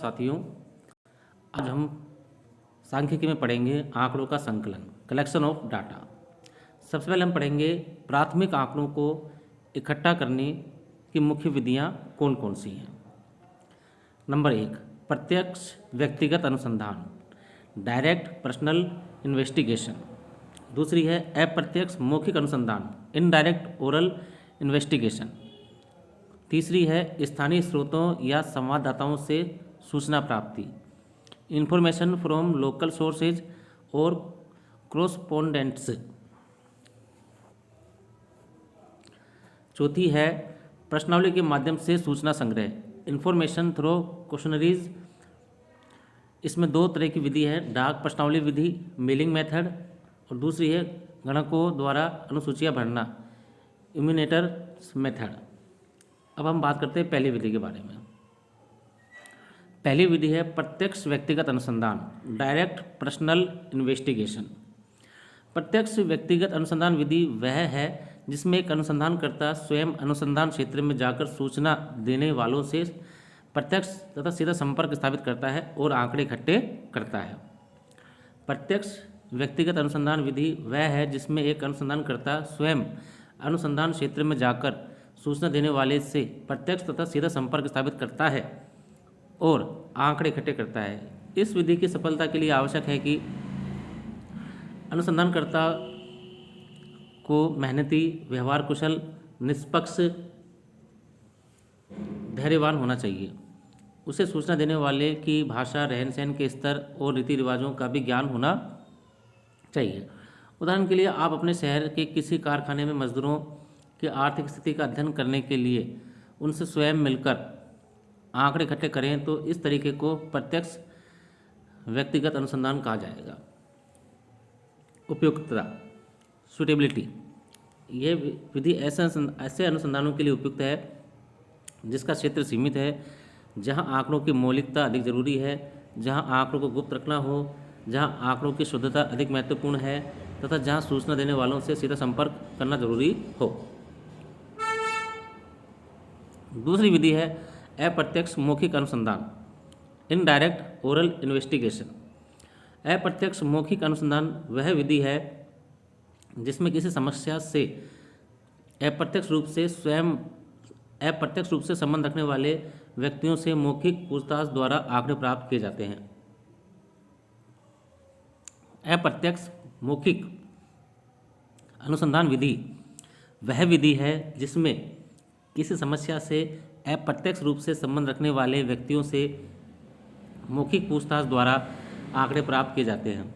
साथियों, आज हम सांख्यिकी में पढ़ेंगे आंकड़ों का संकलन, कलेक्शन ऑफ डाटा। सबसे पहले हम पढ़ेंगे प्राथमिक आंकड़ों को इकट्ठा करने की मुख्य विधियां कौन कौन सी हैं। नंबर 1, प्रत्यक्ष व्यक्तिगत अनुसंधान, डायरेक्ट पर्सनल इन्वेस्टिगेशन। दूसरी है अप्रत्यक्ष मौखिक अनुसंधान, इनडायरेक्ट ओरल इन्वेस्टिगेशन। तीसरी है स्थानीय स्रोतों या संवाददाताओं से सूचना प्राप्ति, इंफॉर्मेशन फ्रॉम लोकल सोर्सेज और क्रॉसपोंडेंट्स। चौथी है प्रश्नावली के माध्यम से सूचना संग्रह, इंफॉर्मेशन थ्रू क्वेश्चनरीज। इसमें दो तरह की विधि है, डाक प्रश्नावली विधि, मेलिंग मेथड, और दूसरी है गणकों द्वारा अनुसूचियाँ भरना, इम्यूनेटर मेथड। अब हम बात करते हैं पहली विधि के बारे में। पहली विधि है प्रत्यक्ष व्यक्तिगत अनुसंधान, डायरेक्ट पर्सनल इन्वेस्टिगेशन। प्रत्यक्ष व्यक्तिगत अनुसंधान विधि वह है जिसमें एक अनुसंधानकर्ता स्वयं अनुसंधान क्षेत्र में जाकर सूचना देने वालों से प्रत्यक्ष तथा सीधा संपर्क स्थापित करता है और आंकड़े इकट्ठे करता है। प्रत्यक्ष व्यक्तिगत अनुसंधान विधि वह है जिसमें एक अनुसंधानकर्ता स्वयं अनुसंधान क्षेत्र में जाकर सूचना देने वाले से प्रत्यक्ष तथा सीधा संपर्क स्थापित करता है और आंकड़े इकट्ठे करता है। इस विधि की सफलता के लिए आवश्यक है कि अनुसंधानकर्ता को मेहनती, व्यवहार कुशल, निष्पक्ष, धैर्यवान होना चाहिए। उसे सूचना देने वाले की भाषा, रहन सहन के स्तर और रीति रिवाजों का भी ज्ञान होना चाहिए। उदाहरण के लिए आप अपने शहर के किसी कारखाने में मजदूरों की आर्थिक स्थिति का अध्ययन करने के लिए उनसे स्वयं मिलकर आंकड़े इकट्ठे करें तो इस तरीके को प्रत्यक्ष व्यक्तिगत अनुसंधान कहा जाएगा। उपयुक्तता, सूटेबिलिटी। यह विधि ऐसे अनुसंधानों के लिए उपयुक्त है जिसका क्षेत्र सीमित है, जहां आंकड़ों की मौलिकता अधिक जरूरी है, जहां आंकड़ों को गुप्त रखना हो, जहां आंकड़ों की शुद्धता अधिक महत्वपूर्ण है तथा जहां सूचना देने वालों से सीधा संपर्क करना जरूरी हो। दूसरी विधि है अप्रत्यक्ष मौखिक अनुसंधान, इनडायरेक्ट ओरल इन्वेस्टिगेशन। अप्रत्यक्ष मौखिक अनुसंधान वह विधि है जिसमें किसी समस्या से अप्रत्यक्ष रूप से संबंध रखने वाले व्यक्तियों से मौखिक पूछताछ द्वारा आंकड़े प्राप्त किए जाते हैं। अप्रत्यक्ष मौखिक अनुसंधान विधि वह विधि है जिसमें किसी समस्या से अप्रत्यक्ष रूप से संबंध रखने वाले व्यक्तियों से मौखिक पूछताछ द्वारा आंकड़े प्राप्त किए जाते हैं।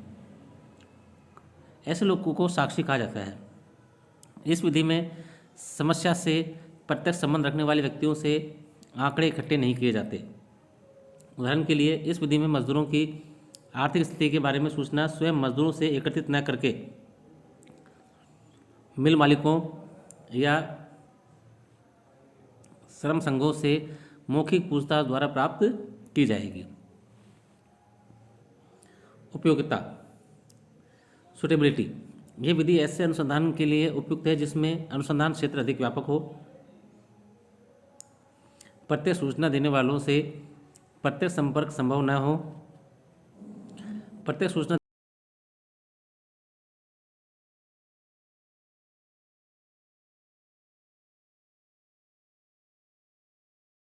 ऐसे लोगों को साक्षी कहा जाता है। इस विधि में समस्या से प्रत्यक्ष संबंध रखने वाले व्यक्तियों से आंकड़े इकट्ठे नहीं किए जाते। उदाहरण के लिए इस विधि में मजदूरों की आर्थिक स्थिति के बारे में सूचना स्वयं मजदूरों से एकत्रित न करके मिल मालिकों या श्रम संघों से मौखिक पूछताछ द्वारा प्राप्त की जाएगी। उपयोगिता, सूटेबिलिटी। यह विधि ऐसे अनुसंधान के लिए उपयुक्त है जिसमें अनुसंधान क्षेत्र अधिक व्यापक हो, प्रत्यक्ष सूचना देने वालों से प्रत्यक्ष संपर्क संभव न हो, प्रत्यक्ष सूचना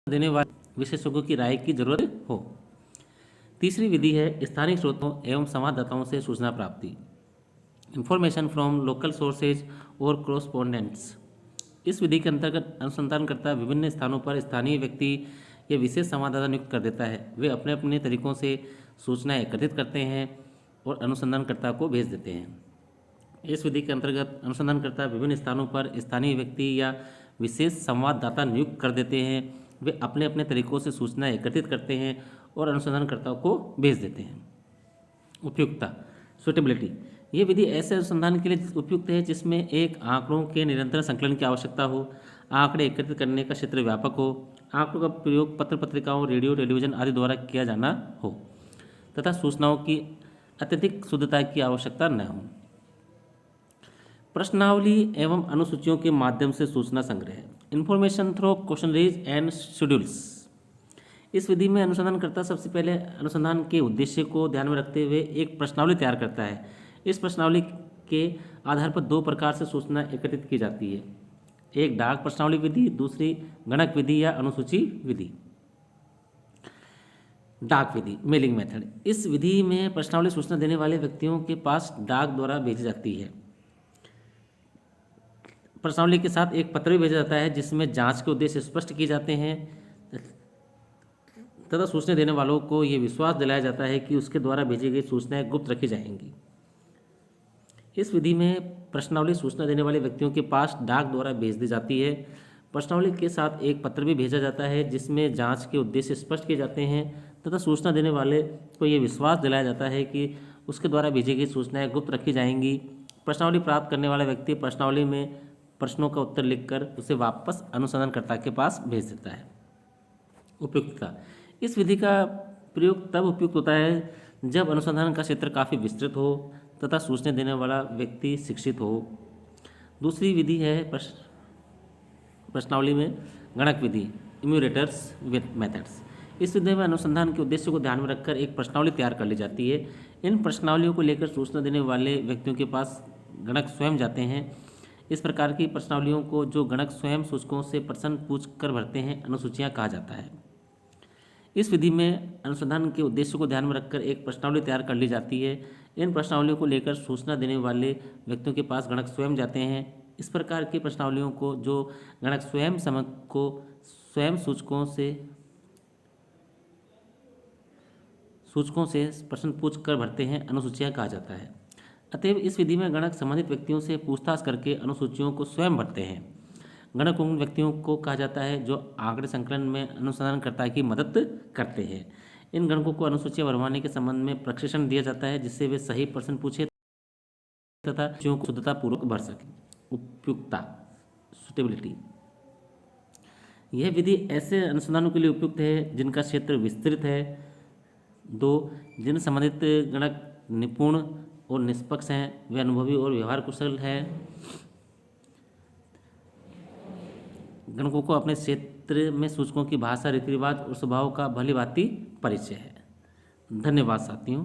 देने वाले विशेषज्ञों की राय की जरूरत हो। तीसरी विधि है स्थानीय स्रोतों एवं संवाददाताओं से सूचना प्राप्ति, इंफॉर्मेशन फ्रॉम लोकल सोर्सेज और क्रॉसपोंडेंट्स। इस विधि के अंतर्गत अनुसंधानकर्ता विभिन्न स्थानों पर स्थानीय व्यक्ति या विशेष संवाददाता नियुक्त कर देता है। वे अपने अपने तरीकों से सूचना एकत्रित करते हैं और अनुसंधानकर्ता को भेज देते हैं। इस विधि के अंतर्गत अनुसंधानकर्ता विभिन्न स्थानों पर स्थानीय व्यक्ति या विशेष संवाददाता नियुक्त कर देते हैं। वे अपने अपने तरीकों से सूचना एकत्रित करते हैं और अनुसंधानकर्ताओं को भेज देते हैं। उपयुक्तता, सूटेबिलिटी। ये विधि ऐसे अनुसंधान के लिए उपयुक्त है जिसमें एक आंकड़ों के निरंतर संकलन की आवश्यकता हो, आंकड़े एकत्रित करने का क्षेत्र व्यापक हो, आंकड़ों का प्रयोग पत्र पत्रिकाओं, रेडियो, टेलीविजन आदि द्वारा किया जाना हो तथा सूचनाओं की अत्यधिक शुद्धता की आवश्यकता न हो। प्रश्नावली एवं अनुसूचियों के माध्यम से सूचना संग्रह, information through questionnaires and schedules. इस विधि में अनुसंधानकर्ता सबसे पहले अनुसंधान के उद्देश्य को ध्यान में रखते हुए एक प्रश्नावली तैयार करता है। इस प्रश्नावली के आधार पर दो प्रकार से सूचना एकत्रित की जाती है, एक डाक प्रश्नावली विधि, दूसरी गणक विधि या अनुसूची विधि। डाक विधि, मेलिंग मेथड। इस विधि में प्रश्नावली सूचना देने वाले व्यक्तियों के पास डाक द्वारा भेजी जाती है। प्रश्नावली के साथ एक पत्र भी भेजा जाता है जिसमें जांच के उद्देश्य स्पष्ट किए जाते हैं तथा सूचना देने वालों को यह विश्वास दिलाया जाता है कि उसके द्वारा भेजी गई सूचनाएं गुप्त रखी जाएंगी। इस विधि में प्रश्नावली सूचना देने वाले व्यक्तियों के पास डाक द्वारा भेज दी जाती है। प्रश्नावली के साथ एक पत्र भी भेजा जाता है जिसमें जांच के उद्देश्य स्पष्ट किए जाते हैं तथा सूचना देने वाले को यह विश्वास दिलाया जाता है कि उसके द्वारा भेजी गई सूचनाएं गुप्त रखी जाएंगी। प्रश्नावली प्राप्त करने वाला व्यक्ति प्रश्नावली में प्रश्नों का उत्तर लिखकर उसे वापस अनुसंधानकर्ता के पास भेज देता है। उपयुक्तता। इस विधि का प्रयोग तब उपयुक्त होता है जब अनुसंधान का क्षेत्र काफ़ी विस्तृत हो तथा सूचना देने वाला व्यक्ति शिक्षित हो। दूसरी विधि है प्रश्नावली में गणक विधि, इम्यूरेटर्स मेथड्स। इस विधि में अनुसंधान के उद्देश्य को ध्यान में रखकर एक प्रश्नावली तैयार कर ली जाती है। इन प्रश्नावलियों को लेकर सूचना देने वाले व्यक्तियों के पास गणक स्वयं जाते हैं। इस प्रकार की प्रश्नावलियों को जो गणक स्वयं सूचकों से प्रश्न पूछ कर भरते हैं अनुसूचियाँ कहा जाता है। इस विधि में अनुसंधान के उद्देश्य को ध्यान में रखकर एक प्रश्नावली तैयार कर ली जाती है। इन प्रश्नावलियों को लेकर सूचना देने वाले व्यक्तियों के पास गणक स्वयं जाते हैं। इस प्रकार की प्रश्नावलियों को जो गणक स्वयं स्वयं सूचकों से प्रश्न पूछ कर भरते हैं अनुसूचियाँ कहा जाता है। अतएव इस विधि में गणक संबंधित व्यक्तियों से पूछताछ करके अनुसूचियों को स्वयं भरते हैं। गणक उन व्यक्तियों को कहा जाता है जो आंकड़े संकलन में अनुसंधानकर्ता की मदद करते हैं। इन गणकों को अनुसूचियाँ भरवाने के संबंध में प्रशिक्षण दिया जाता है जिससे वे सही प्रश्न पूछे तथा सूचियों को शुद्धतापूर्वक भर सकें। उपयुक्तता, सुटेबिलिटी। यह विधि ऐसे अनुसंधानों के लिए उपयुक्त है जिनका क्षेत्र विस्तृत है। 2, जिन संबंधित गणक निपुण और निष्पक्ष हैं, वे अनुभवी और व्यवहार कुशल हैं। गणकों को अपने क्षेत्र में सूचकों की भाषा, रीति रिवाज और स्वभाव का भली भांति परिचय है। धन्यवाद साथियों।